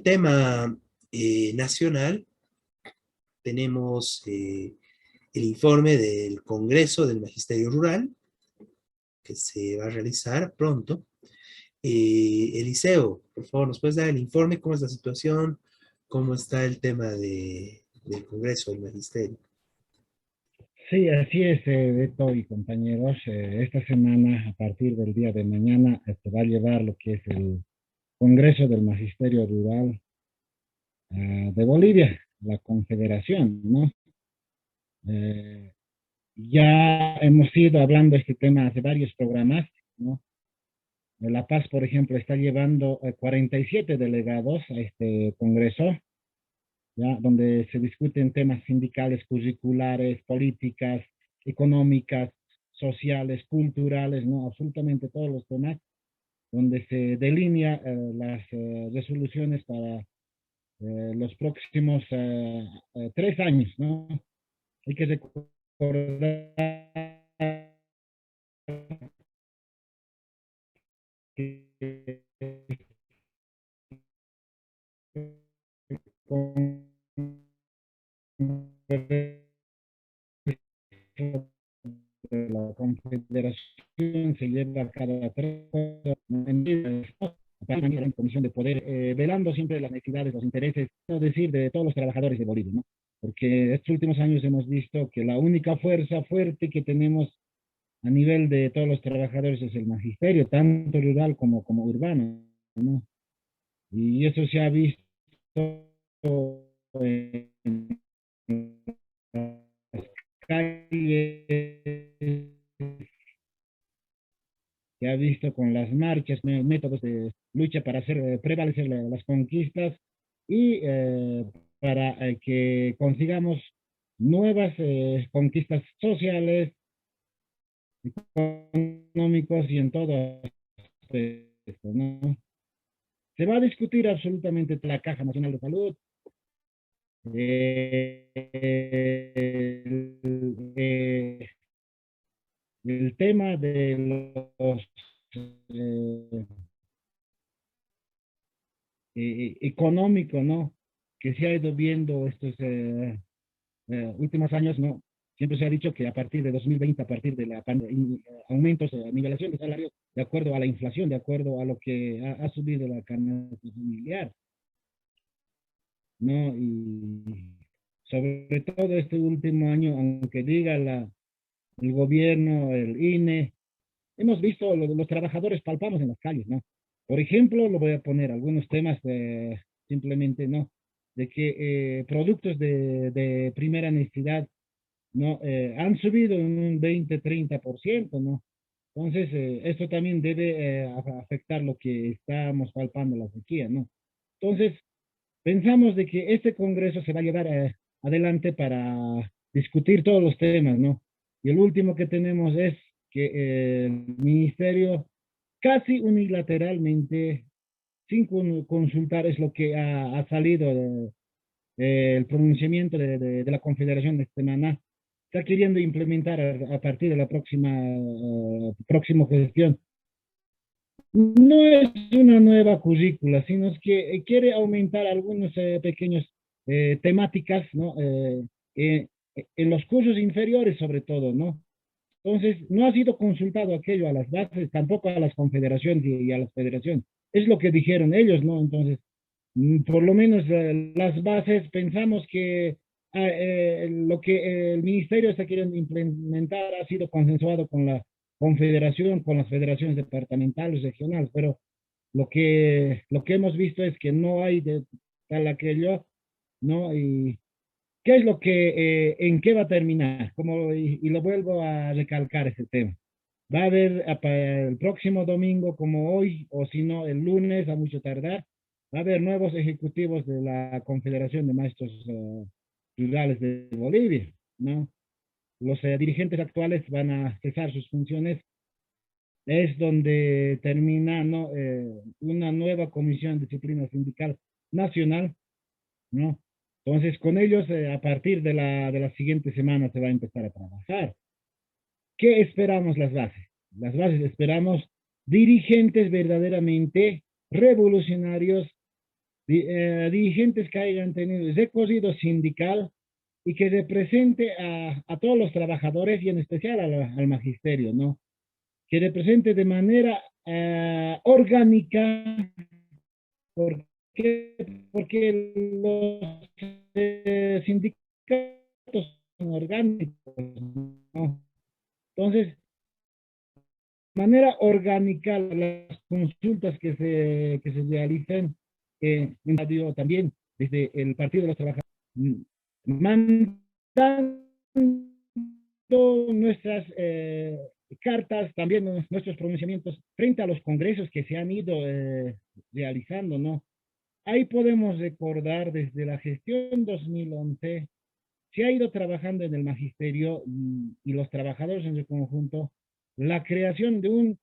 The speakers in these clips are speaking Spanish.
el tema nacional, tenemos el informe del Congreso del Magisterio Rural, que se va a realizar pronto. Eliseo, por favor, ¿nos puedes dar el informe? ¿Cómo es la situación? ¿Cómo está el tema del Congreso del Magisterio? Sí, así es, Beto y compañeros. Esta semana, a partir del día de mañana, se va a llevar lo que es el Congreso del Magisterio Rural de Bolivia, la Confederación, ¿no? Eh, ya hemos ido hablando de este tema hace varios programas, ¿no? La Paz, por ejemplo, está llevando 47 delegados a este Congreso, ¿ya? Donde se discuten temas sindicales, curriculares, políticas, económicas, sociales, culturales, ¿no? Absolutamente todos los temas, donde se delinea las resoluciones para los próximos 3 años, ¿no? Hay que recordar que con la Confederación se lleva cada 3 años en comisión de poder, velando siempre las necesidades, los intereses, no decir, de todos los trabajadores de Bolivia, ¿no? Porque estos últimos años hemos visto que la única fuerza fuerte que tenemos a nivel de todos los trabajadores es el magisterio, tanto rural como urbano, ¿no? Y eso se ha visto en las calles, se ha visto con las marchas, métodos de lucha para hacer prevalecer las conquistas y para que consigamos nuevas conquistas sociales, económicos y en todo esto, ¿no? Se va a discutir absolutamente la Caja Nacional de Salud, el, el tema de los eh, económico, ¿no? Que se ha ido viendo estos últimos años, ¿no? Siempre se ha dicho que a partir de 2020, a partir de la aumentos, nivelación de salarios, de acuerdo a la inflación, de acuerdo a lo que ha subido la canasta familiar, ¿no? Y sobre todo este último año, aunque diga el gobierno, el INE, hemos visto, los trabajadores palpamos en las calles, ¿no? Por ejemplo, lo voy a poner algunos temas de, simplemente, ¿no? De que productos de primera necesidad, ¿no? Han subido en un 20-30%, ¿no? Entonces, esto también debe afectar lo que estamos palpando la sequía, ¿no? Entonces, pensamos de que este congreso se va a llevar adelante para discutir todos los temas, ¿no? Y el último que tenemos es que el ministerio casi unilateralmente, sin consultar, es lo que ha salido el pronunciamiento de la Confederación de semana, está queriendo implementar a partir de la próxima gestión. No es una nueva currícula, sino es que quiere aumentar algunos pequeños temáticas, ¿no? Eh, en los cursos inferiores sobre todo, ¿no? Entonces, no ha sido consultado aquello a las bases, tampoco a las confederaciones y a las federaciones. Es lo que dijeron ellos, ¿no? Entonces, por lo menos las bases pensamos que lo que el ministerio está queriendo implementar ha sido consensuado con la confederación, con las federaciones departamentales, regionales, pero lo que hemos visto es que no hay de tal aquello, ¿no? Y qué es lo que, en qué va a terminar, como, y lo vuelvo a recalcar ese tema. Va a haber para el próximo domingo, como hoy, o si no, el lunes, a mucho tardar, va a haber nuevos ejecutivos de la Confederación de Maestros Rurales de Bolivia, ¿no? Los dirigentes actuales van a cesar sus funciones. Es donde termina, ¿no? Una nueva comisión de disciplina sindical nacional, ¿no? Entonces, con ellos, a partir de la siguiente semana se va a empezar a trabajar. ¿Qué esperamos las bases? Las bases esperamos dirigentes verdaderamente revolucionarios, dirigentes que hayan tenido recorrido sindical y que represente a todos los trabajadores y en especial al magisterio, ¿no? Que represente de manera orgánica. ¿Por qué? Porque los sindicatos son orgánicos, ¿no? Entonces, de manera orgánica, las consultas que se realicen en radio también desde el Partido de los Trabajadores, mandando nuestras cartas, también nuestros pronunciamientos frente a los congresos que se han ido realizando, ¿no? Ahí podemos recordar desde la gestión 2011, se ha ido trabajando en el magisterio y los trabajadores en su conjunto, la creación de un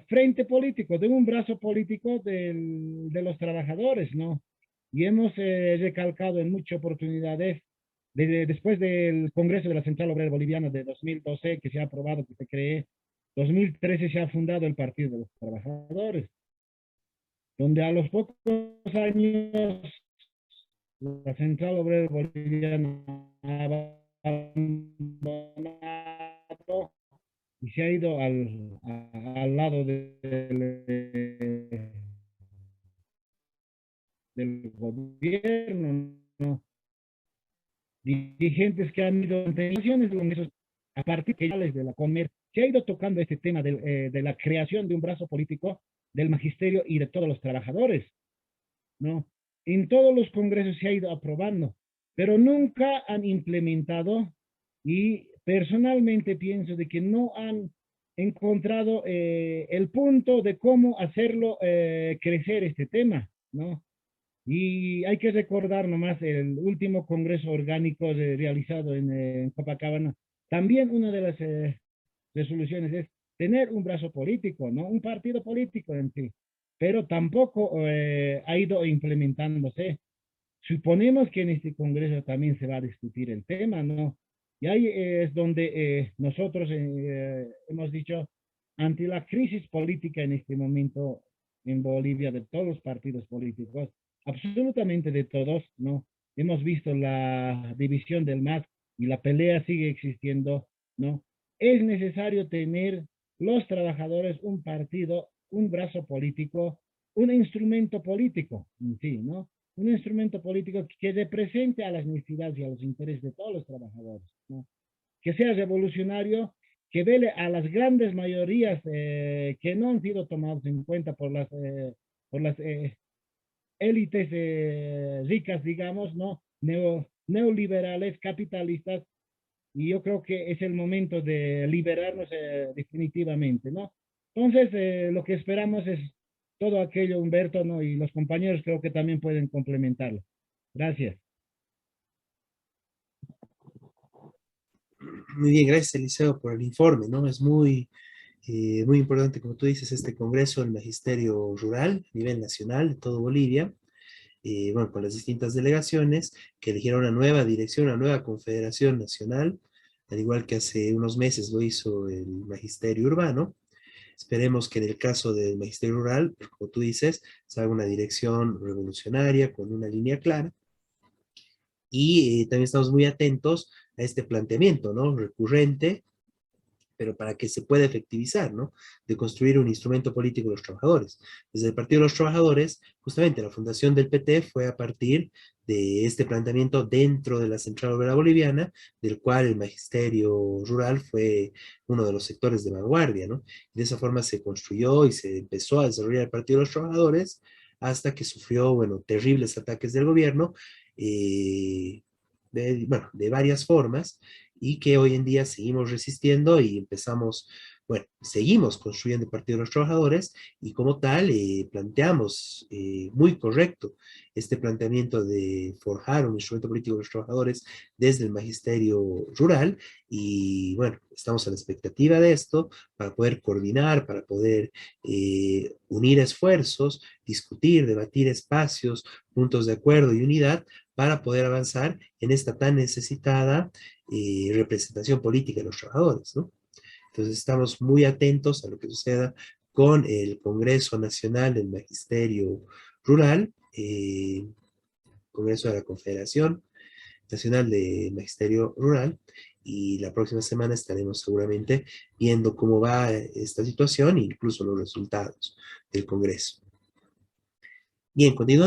frente político, de un brazo político de los trabajadores, ¿no? Y hemos recalcado en muchas oportunidades, después del Congreso de la Central Obrera Boliviana de 2012, que se ha aprobado que se cree, 2013 se ha fundado el Partido de los Trabajadores, donde a los pocos años la Central Obrera Boliviana ha abandonado y se ha ido al lado del gobierno, ¿no? Dirigentes que han ido en esos, a partir de la Comer, se ha ido tocando este tema de la creación de un brazo político del magisterio y de todos los trabajadores, ¿no? En todos los congresos se ha ido aprobando, pero nunca han implementado y personalmente pienso de que no han encontrado el punto de cómo hacerlo crecer este tema, ¿no? Y hay que recordar nomás el último congreso orgánico realizado en Copacabana. También una de las resoluciones es tener un brazo político, ¿no? Un partido político en sí, pero tampoco ha ido implementándose. Suponemos que en este congreso también se va a discutir el tema, ¿no? Y ahí es donde nosotros hemos dicho, ante la crisis política en este momento en Bolivia, de todos los partidos políticos, absolutamente de todos, ¿no? Hemos visto la división del MAS y la pelea sigue existiendo, ¿no? Es necesario tener los trabajadores un partido, un brazo político, un instrumento político, en sí, ¿no? Un instrumento político que represente a las necesidades y a los intereses de todos los trabajadores, ¿no? Que sea revolucionario, que vele a las grandes mayorías que no han sido tomadas en cuenta por las élites ricas, digamos, ¿no? Neoliberales, capitalistas, y yo creo que es el momento de liberarnos definitivamente, ¿no? Entonces, lo que esperamos es todo aquello, Humberto, ¿no? Y los compañeros creo que también pueden complementarlo. Gracias. Muy bien, gracias Eliseo por el informe, ¿no? Es muy importante, como tú dices, este Congreso del Magisterio Rural a nivel nacional de todo Bolivia, bueno, con las distintas delegaciones que eligieron una nueva dirección, una nueva confederación nacional, al igual que hace unos meses lo hizo el Magisterio Urbano. Esperemos que en el caso del Magisterio Rural, como tú dices, se haga una dirección revolucionaria con una línea clara. Y también estamos muy atentos a este planteamiento, ¿no? Recurrente, pero para que se pueda efectivizar, ¿no? De construir un instrumento político de los trabajadores. Desde el Partido de los Trabajadores, justamente la fundación del PT fue a partir de este planteamiento dentro de la Central Obrera Boliviana, del cual el Magisterio Rural fue uno de los sectores de vanguardia, ¿no? De esa forma se construyó y se empezó a desarrollar el Partido de los Trabajadores hasta que sufrió, bueno, terribles ataques del gobierno, bueno, de varias formas, y que hoy en día seguimos resistiendo y empezamos, bueno, seguimos construyendo el Partido de los Trabajadores y como tal planteamos muy correcto este planteamiento de forjar un instrumento político de los trabajadores desde el magisterio rural y bueno, estamos a la expectativa de esto para poder coordinar, para poder unir esfuerzos, discutir, debatir espacios, puntos de acuerdo y unidad para poder avanzar en esta tan necesitada representación política de los trabajadores, ¿no? Entonces estamos muy atentos a lo que suceda con el Congreso Nacional del Magisterio Rural, Congreso de la Confederación Nacional de Magisterio Rural, y la próxima semana estaremos seguramente viendo cómo va esta situación e incluso los resultados del Congreso. Bien, continuando.